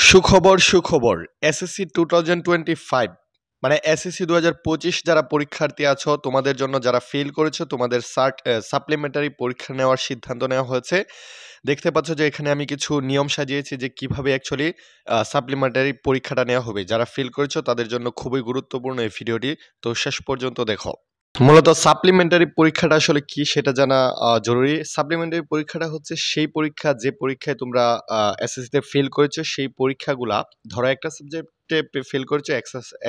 সুখবর এসএসসি 2025 মানে এসএসসি 2025 যারা পরীক্ষার্থী আছো তোমাদের জন্য যারা ফেল করেছো তোমাদের সাপ্লিমেন্টারি পরীক্ষা নেওয়ার সিদ্ধান্ত নেওয়া হয়েছে। দেখতে পাচ্ছ যে এখানে আমি কিছু নিয়ম সাজিয়েছি যে কিভাবে অ্যাকচুয়ালি সাপ্লিমেন্টারি পরীক্ষাটা নেওয়া হবে। যারা ফেল করেছো তাদের জন্য খুবই গুরুত্বপূর্ণ এই ভিডিওটি, তো শেষ পর্যন্ত দেখো। মূলত সাপ্লিমেন্টারি পরীক্ষাটা আসলে কি সেটা জানা জরুরি। সাপ্লিমেন্টারি পরীক্ষাটা হচ্ছে সেই পরীক্ষা যে পরীক্ষায় তোমরা এসএসসিতে ফেল করেছো, সেই পরীক্ষাগুলা ধরো একটা সাবজেক্টে ফেল করেছো,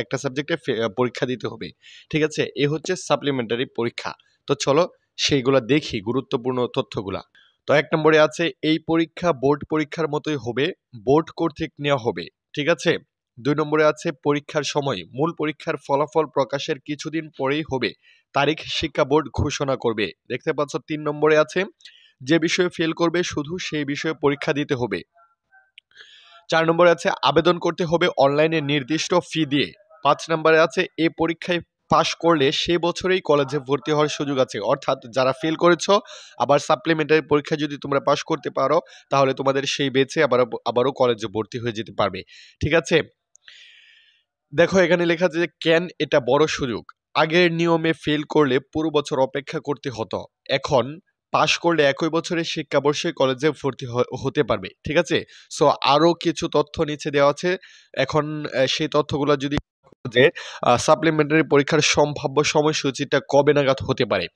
একটা সাবজেক্টে পরীক্ষা দিতে হবে, ঠিক আছে? এ হচ্ছে সাপ্লিমেন্টারি পরীক্ষা। তো চলো সেইগুলা দেখি, গুরুত্বপূর্ণ তথ্যগুলা। তো ১ নম্বরে আছে এই পরীক্ষা বোর্ড পরীক্ষার মতোই হবে, বোর্ড কর্তৃক নেওয়া হবে, ঠিক আছে? ২ নম্বরে আছে পরীক্ষার সময় মূল পরীক্ষার ফলাফল প্রকাশের কিছুদিন পরেই হবে, তারিখ শিক্ষা বোর্ড ঘোষণা করবে। দেখতে পাচ্ছ ৩ নম্বরে আছে যে বিষয়ে ফেল করবে শুধু সেই বিষয়ে পরীক্ষা দিতে হবে। ৪ নম্বরে আছে আবেদন করতে হবে অনলাইনে নির্দিষ্ট ফি দিয়ে। ৫ নম্বরে আছে এই পরীক্ষায় পাশ করলে সে বছরেই কলেজে ভর্তি হওয়ার সুযোগ আছে। অর্থাৎ যারা ফেল করেছো আবার সাপ্লিমেন্টারি পরীক্ষা যদি তোমরা পাশ করতে পারো তাহলে তোমাদের সেই বেচে আবারও কলেজে ভর্তি হয়ে যেতে পারবে, ঠিক আছে? দেখো এখানে লেখা আছে যে কেন এটা বড় সুযোগ। আগের নিয়মে ফেল করলে পুরো বছর অপেক্ষা করতে হতো, এখন পাশ করলে একই বছরে শিক্ষাবর্ষে কলেজে ভর্তি হতে পারবে, ঠিক আছে? সো আরো কিছু তথ্য নিচে দেওয়া আছে। এখন সেই তথ্যগুলো যদি যে সাপ্লিমেন্টারি পরীক্ষার সম্ভাব্য সময়সূচিটা কবে নাগাদ হতে পারে।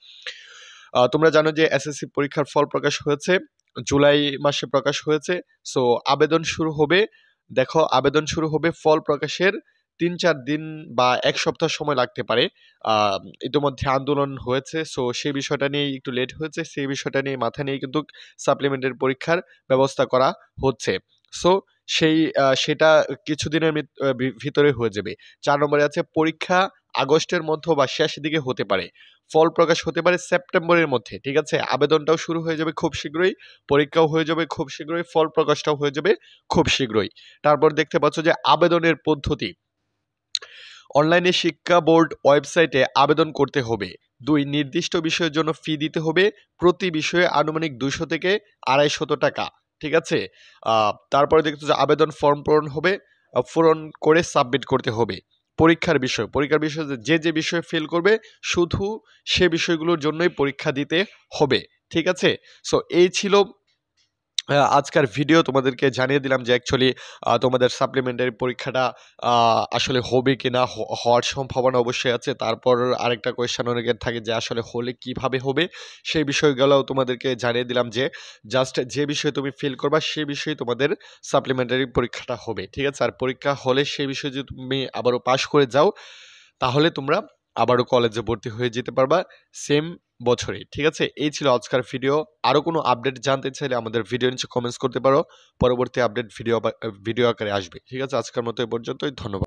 তোমরা জানো যে এসএসসি পরীক্ষার ফল প্রকাশ হয়েছে, জুলাই মাসে প্রকাশ হয়েছে। সো আবেদন শুরু হবে, দেখো আবেদন শুরু হবে ফল প্রকাশের ৩-৪ দিন বা ১ সপ্তাহ সময় লাগতে পারে। ইতিমধ্যে আন্দোলন হয়েছে, সো সেই বিষয়টা নিয়ে একটু লেট হয়েছে। সেই বিষয়টা নিয়ে মাথা নিয়ে কিন্তু সাপ্লিমেন্টারি পরীক্ষার ব্যবস্থা করা হচ্ছে। সো সেটা কিছুদিনের ভিতরে হয়ে যাবে। ৪ নম্বরে আছে পরীক্ষা আগস্টের মধ্য বা শেষ দিকে হতে পারে, ফল প্রকাশ হতে পারে সেপ্টেম্বরের মধ্যে, ঠিক আছে? আবেদনটাও শুরু হয়ে যাবে খুব শীঘ্রই, পরীক্ষাও হয়ে যাবে খুব শীঘ্রই, ফল প্রকাশটাও হয়ে যাবে খুব শীঘ্রই। তারপর দেখতে পাচ্ছ যে আবেদনের পদ্ধতি। অনলাইনে শিক্ষা বোর্ড ওয়েবসাইটে আবেদন করতে হবে। ২ নির্দিষ্ট বিষয়ের জন্য ফি দিতে হবে, প্রতি বিষয়ে আনুমানিক ২০০ থেকে ২৫০ টাকা, ঠিক আছে? তারপরে দেখতে যে আবেদন ফর্ম পূরণ হবে, পূরণ করে সাবমিট করতে হবে। পরীক্ষার বিষয় যে বিষয়ে ফেল করবে শুধু সে বিষয়গুলোর জন্যই পরীক্ষা দিতে হবে, ঠিক আছে? সো এই ছিল আজকের ভিডিও। তোমাদেরকে জানিয়ে দিলাম যে অ্যাকচুয়ালি তোমাদের সাপ্লিমেন্টারি পরীক্ষাটা আসলে হবে কি না, হওয়ার সম্ভাবনা অবশ্যই আছে। তারপর আরেকটা কোয়েশ্চেন অনেকের থাকে যে আসলে হলে কিভাবে হবে, সেই বিষয়গুলোও তোমাদেরকে জানিয়ে দিলাম যে জাস্ট যে বিষয়ে তুমি ফেল করবা সে বিষয়ে তোমাদের সাপ্লিমেন্টারি পরীক্ষাটা হবে, ঠিক আছে? আর পরীক্ষা হলে সে বিষয়ে যদি তুমি আবারও পাশ করে যাও তাহলে তোমরা আবারও কলেজে ভর্তি হয়ে যেতে পারবা সেম বছরে, ঠিক আছে? এই ছিল আজকের ভিডিও। আরো কোনো আপডেট জানতে চাইলে আমাদের ভিডিও নিচে কমেন্টস করতে পারো, পরবর্তী আপডেট ভিডিও আকারে আসবে, ঠিক আছে? আজকের মতো এই পর্যন্তই, ধন্যবাদ।